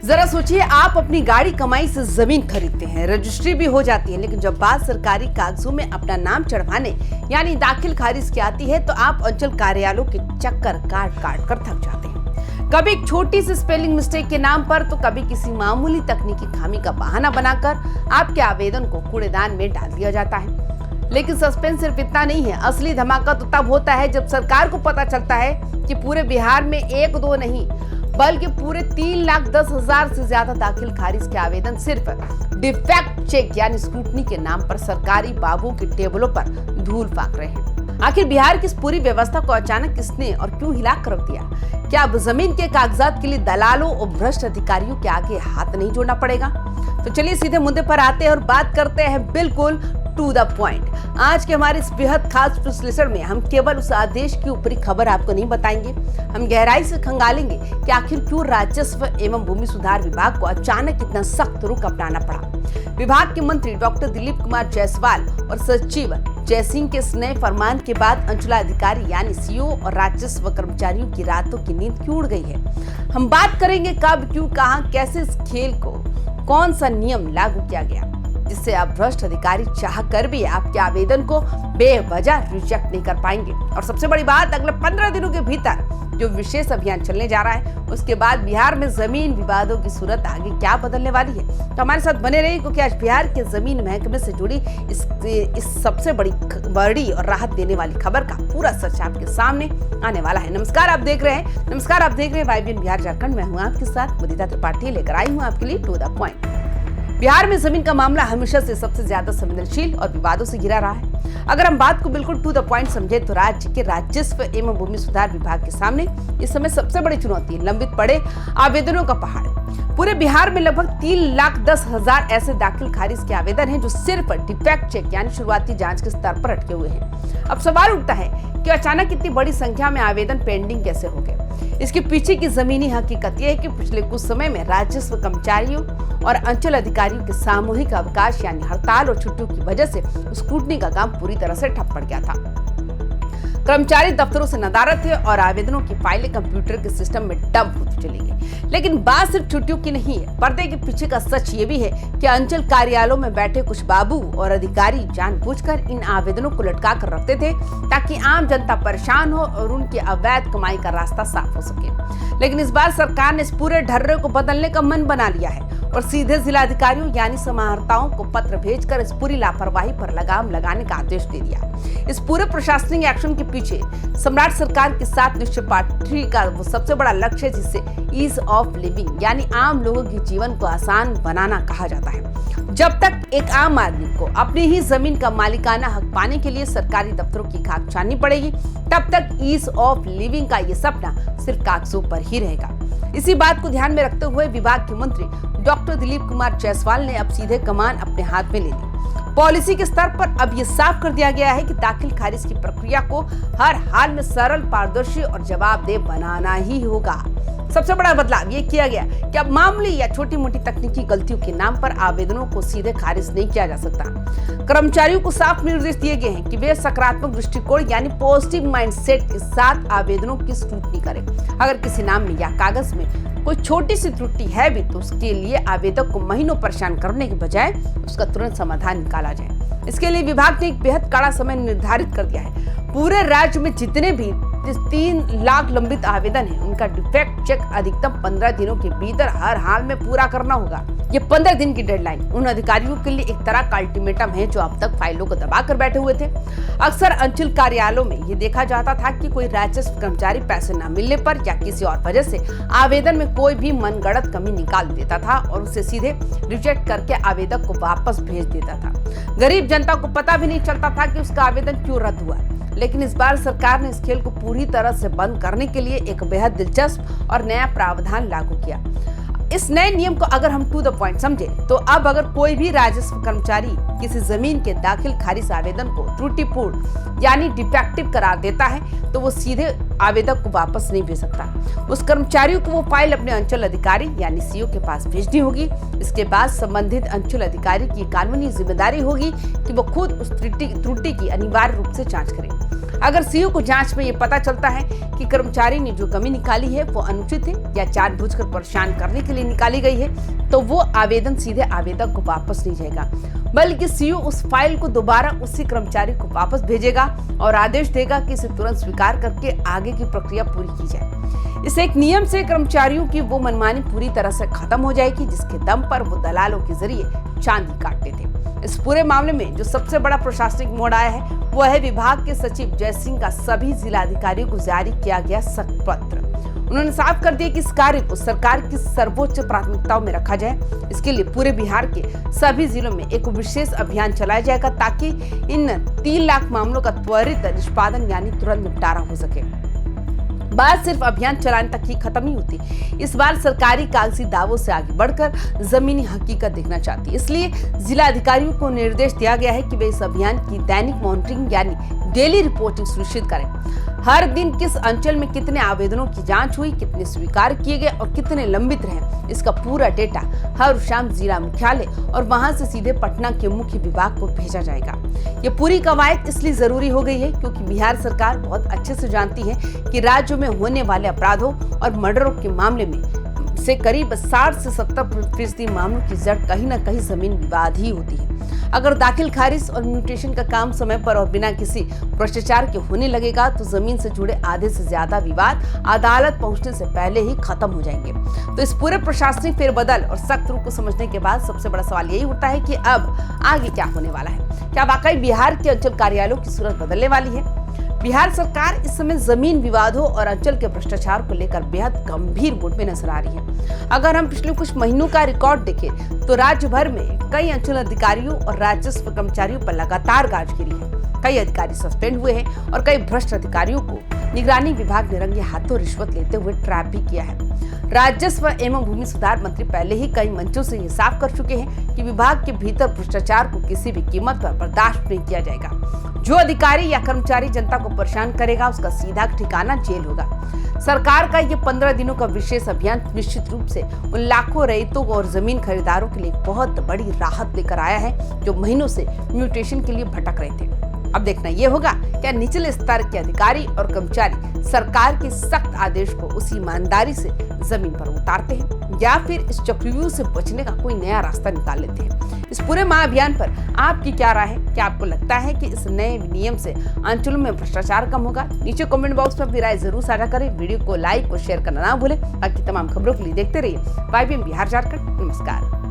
जरा सोचिए, आप अपनी गाड़ी कमाई से जमीन खरीदते हैं, रजिस्ट्री भी हो जाती है, लेकिन जब बात सरकारी कागजों में अपना नाम चढ़वाने यानी दाखिल खारिज की आती है तो आप अंचल कार्यालयों के चक्कर काट काट कर थक जाते हैं। कभी एक छोटी सी स्पेलिंग मिस्टेक के नाम पर तो कभी किसी मामूली तकनीकी खामी का बहाना बनाकर आपके आवेदन को कूड़ेदान में डाल दिया जाता है। लेकिन सस्पेंस सिर्फ इतना नहीं है, असली धमाका तो तब होता है जब सरकार को पता चलता है कि पूरे बिहार में एक दो नहीं बल्कि पूरे 3,10,000 से ज्यादा दाखिल खारिज के आवेदन सिर्फ डिफेक्ट चेक यानी स्क्रूटनी के नाम पर सरकारी बाबुओं की टेबलों पर धूल फाक रहे हैं। आखिर बिहार की इस पूरी व्यवस्था को अचानक किसने और क्यों हिला कर रख दिया? क्या अब जमीन के कागजात के लिए दलालों और भ्रष्ट अधिकारियों के आगे हाथ नहीं जोड़ना पड़ेगा? तो चलिए सीधे मुद्दे पर आते हैं और बात करते हैं बिल्कुल टू द पॉइंट। आज के हमारे इस बेहद खास विश्लेषण में हम केवल उस आदेश की ऊपरी खबर आपको नहीं बताएंगे, हम गहराई से खंगालेंगे कि आखिर क्यों राजस्व एवं भूमि सुधार विभाग को अचानक इतना सख्त रुख अपनाना पड़ा। विभाग के मंत्री डॉक्टर दिलीप कुमार जायसवाल और सचिव जयसिंह के इस नए फरमान के बाद अंचलाधिकारी यानी सीओ और राजस्व कर्मचारियों की रातों की नींद क्यों उड़ गई है। हम बात करेंगे कब, क्यों, कहां, कैसे इस खेल को कौन सा नियम लागू किया गया जिससे आप भ्रष्ट अधिकारी चाह कर भी आपके आवेदन को बेवजह रिजेक्ट नहीं कर पाएंगे। और सबसे बड़ी बात, अगले 15 दिनों के भीतर जो विशेष अभियान चलने जा रहा है उसके बाद बिहार में जमीन विवादों की सूरत आगे क्या बदलने वाली है। तो हमारे साथ बने रहिए, क्योंकि आज बिहार के जमीन महकमे से जुड़ी इस सबसे बड़ी और राहत देने वाली खबर का पूरा सच आपके सामने आने वाला है। नमस्कार, आप देख रहे हैं वाईबीएन बिहार झारखंड। मैं हूँ आपके साथ मुदिता त्रिपाठी, लेकर आई हूँ आपके लिए टू द पॉइंट। बिहार में जमीन का मामला हमेशा से सबसे ज्यादा संवेदनशील और विवादों से घिरा रहा है। अगर हम बात को बिल्कुल टू द पॉइंट समझे तो राज्य के राजस्व एवं भूमि सुधार विभाग के सामने इस समय सबसे बड़ी चुनौती लंबित पड़े आवेदनों का पहाड़। पूरे बिहार में लगभग 3,10,000 ऐसे दाखिल खारिज के आवेदन हैं जो सिर्फ डिफेक्ट चेक यानी शुरुआती जांच के स्तर पर अटके हुए हैं। अब सवाल उठता है कि अचानक इतनी बड़ी संख्या में आवेदन पेंडिंग कैसे हो गए। इसके पीछे की जमीनी हकीकत यह है कि पिछले कुछ समय में राजस्व कर्मचारियों और अंचल अधिकारियों के सामूहिक अवकाश यानी हड़ताल और छुट्टियों की वजह से स्क्रूटनी का काम पूरी तरह से ठप पड़ गया था। कर्मचारी दफ्तरों से नदारद थे और आवेदनों की फाइलें कंप्यूटर के सिस्टम में डंप होती चली गई। लेकिन बात सिर्फ छुट्टियों की नहीं है, पर्दे के पीछे का सच ये भी है कि अंचल कार्यालयों में बैठे कुछ बाबू और अधिकारी जानबूझकर इन आवेदनों को लटका कर रखते थे ताकि आम जनता परेशान हो और उनकी अवैध कमाई का रास्ता साफ हो सके। लेकिन इस बार सरकार ने इस पूरे ढर्रे को बदलने का मन बना लिया है और सीधे जिलाधिकारियों यानी समाहर्ताओं को पत्र भेजकर इस पूरी लापरवाही पर लगाम लगाने का आदेश दे दिया। इस पूरे प्रशासनिक एक्शन के पीछे सम्राट सरकार के साथ निश्चित पार्टी का वो सबसे बड़ा लक्ष्य है जिसे ईज ऑफ लिविंग यानी आम लोगों के जीवन को आसान बनाना कहा जाता है। जब तक एक आम आदमी को अपनी ही जमीन का मालिकाना हक पाने के लिए सरकारी दफ्तरों की खाक छाननी पड़ेगी, तब तक ईज ऑफ लिविंग का ये सपना सिर्फ कागजों पर ही रहेगा। इसी बात को ध्यान में रखते हुए विभाग के मंत्री डॉक्टर दिलीप कुमार जायसवाल ने अब सीधे कमान अपने हाथ में ले ली। पॉलिसी के स्तर पर अब ये साफ कर दिया गया है कि दाखिल खारिज की प्रक्रिया को हर हाल में सरल, पारदर्शी और जवाबदेह बनाना ही होगा। सबसे बड़ा बदलाव ये किया गया कि अब मामूली या छोटी मोटी तकनीकी गलतियों के नाम पर आवेदनों को सीधे खारिज नहीं किया जा सकता। कर्मचारियों को साफ निर्देश दिए गए हैं कि वे सकारात्मक दृष्टिकोण यानी पॉजिटिव माइंडसेट के साथ आवेदनों की स्क्रूटनी करें। अगर किसी नाम में या कागज में कोई छोटी सी त्रुटि है भी तो उसके लिए आवेदक को महीनों परेशान करने के बजाय उसका तुरंत समाधान निकाला जाए। इसके लिए विभाग ने एक बेहद कड़ा समय निर्धारित कर दिया है। पूरे राज्य में जितने भी 3 लाख लंबित आवेदन हैं उनका डिफेक्ट चेक अधिकतम 15 दिनों के भीतर हर हाल में पूरा करना होगा। ये 15 दिन की डेडलाइन उन अधिकारियों के लिए एक तरह का अल्टीमेटम है जो अब तक फाइलों को दबाकर बैठे हुए थे। अक्सर अंचल कार्यालयों में ये देखा जाता था कि कोई राजस्व कर्मचारी पैसे न मिलने पर या किसी और वजह से आवेदन में कोई भी मनगढ़ंत कमी निकाल देता था और उसे सीधे रिजेक्ट करके आवेदक को वापस भेज देता था। गरीब जनता को पता भी नहीं चलता था कि उसका आवेदन क्यों रद्द हुआ। लेकिन इस बार सरकार ने इस खेल को पूरी तरह से बंद करने के लिए एक बेहद दिलचस्प और नया प्रावधान लागू किया। इस नए नियम को अगर हम टू द पॉइंट समझे तो अब अगर कोई भी राजस्व कर्मचारी किसी जमीन के दाखिल खारिज आवेदन को त्रुटिपूर्ण यानी डिफेक्टिव करार देता है तो वो सीधे आवेदक को वापस नहीं भेज सकता। उस कर्मचारियों को वो फाइल अपने अंचल अधिकारी यानी सीओ के पास भेजनी होगी। इसके बाद संबंधित अंचल अधिकारी की कानूनी जिम्मेदारी होगी कि वो खुद उस त्रुटि की अनिवार्य रूप से जांच करे। अगर सीओ को जांच में ये पता चलता है कि कर्मचारी ने जो कमी निकाली है वो अनुचित है या जानबूझकर परेशान करने के लिए निकाली गई है, तो वो आवेदन सीधे आवेदक को वापस नहीं जाएगा, बल्कि सीओ उस फाइल को दोबारा उसी कर्मचारी को वापस भेजेगा और आदेश देगा कि इसे तुरंत स्वीकार करके आगे की प्रक्रिया पूरी की जाए। इस एक नियम से कर्मचारियों की वो मनमानी पूरी तरह से खत्म हो जाएगी जिसके दम पर वो दलालों के जरिए चांदी काटते थे। इस पूरे मामले में जो सबसे बड़ा प्रशासनिक मोड़ आया है वो है विभाग के सचिव जय सिंह का सभी जिलाधिकारियों को जारी किया गया सख्त पत्र। उन्होंने साफ कर दिया कि इस कार्य को सरकार की सर्वोच्च प्राथमिकताओं में रखा जाए। इसके लिए पूरे बिहार के सभी जिलों में एक विशेष अभियान चलाया जाएगा ताकि इन 3 लाख मामलों का त्वरित निष्पादन यानी तुरंत निपटारा हो सके। बात सिर्फ अभियान चलाने तक ही खत्म नहीं होती। इस बार सरकारी कागजी दावों से आगे बढ़कर जमीनी हकीकत देखना चाहती है। इसलिए जिला अधिकारियों को निर्देश दिया गया है कि वे इस अभियान की दैनिक मॉनिटरिंग यानी डेली रिपोर्टिंग सुनिश्चित करें। हर दिन किस अंचल में कितने आवेदनों की जांच हुई, कितने स्वीकार किए गए और कितने लंबित रहे, इसका पूरा डेटा हर शाम जिला मुख्यालय और वहां से सीधे पटना के मुख्य विभाग को भेजा जाएगा। ये पूरी कवायद इसलिए जरूरी हो गई है क्योंकि बिहार सरकार बहुत अच्छे से जानती है कि राज्य में होने वाले अपराधों और मर्डरों के मामले में से करीब 60 से 70% मामलों की जड़ कहीं न कहीं जमीन विवाद ही होती है। अगर दाखिल खारिज और म्यूटेशन का काम समय पर और बिना किसी भ्रष्टाचार के होने लगेगा तो जमीन से जुड़े आधे से ज्यादा विवाद अदालत पहुंचने से पहले ही खत्म हो जाएंगे। तो इस पूरे प्रशासनिक फेरबदल और सख्त रुख को समझने के बाद सबसे बड़ा सवाल यही उठता है कि अब आगे क्या होने वाला है। क्या वाकई बिहार के अंचल कार्यालयों की सूरत बदलने वाली है? बिहार सरकार इस समय जमीन विवादों और अंचल के भ्रष्टाचार को लेकर बेहद गंभीर मूड में नजर आ रही है। अगर हम पिछले कुछ महीनों का रिकॉर्ड देखें तो राज्य भर में कई अंचल अधिकारियों और राजस्व कर्मचारियों पर लगातार गाज गिरी है। कई अधिकारी सस्पेंड हुए हैं और कई भ्रष्ट अधिकारियों को निगरानी विभाग ने रंगे हाथों रिश्वत लेते हुए ट्रैप भी किया है। राजस्व एवं भूमि सुधार मंत्री पहले ही कई मंचों से ये साफ कर चुके हैं कि विभाग के भीतर भ्रष्टाचार को किसी भी कीमत पर बर्दाश्त नहीं किया जाएगा। जो अधिकारी या कर्मचारी जनता को परेशान करेगा उसका सीधा ठिकाना जेल होगा। सरकार का ये 15 दिनों का विशेष अभियान निश्चित रूप से उन लाखों रईतों और जमीन खरीदारों के लिए बहुत बड़ी राहत लेकर आया है जो महीनों से म्यूटेशन के लिए भटक रहे थे। अब देखना यह होगा क्या निचले स्तर के अधिकारी और कर्मचारी सरकार के सख्त आदेश को उसी ईमानदारी से जमीन पर उतारते हैं या फिर इस चक्रव्यूह से बचने का कोई नया रास्ता निकाल लेते हैं। इस पूरे महाअभियान पर आपकी क्या राय है? क्या आपको लगता है कि इस नए नियम से अंचलों में भ्रष्टाचार कम होगा? नीचे कमेंट बॉक्स में अपनी राय जरूर साझा करें। वीडियो को लाइक और शेयर करना ना भूलें। बाकी तमाम खबरों के लिए देखते रहिए YBM बिहार झारखंड। नमस्कार।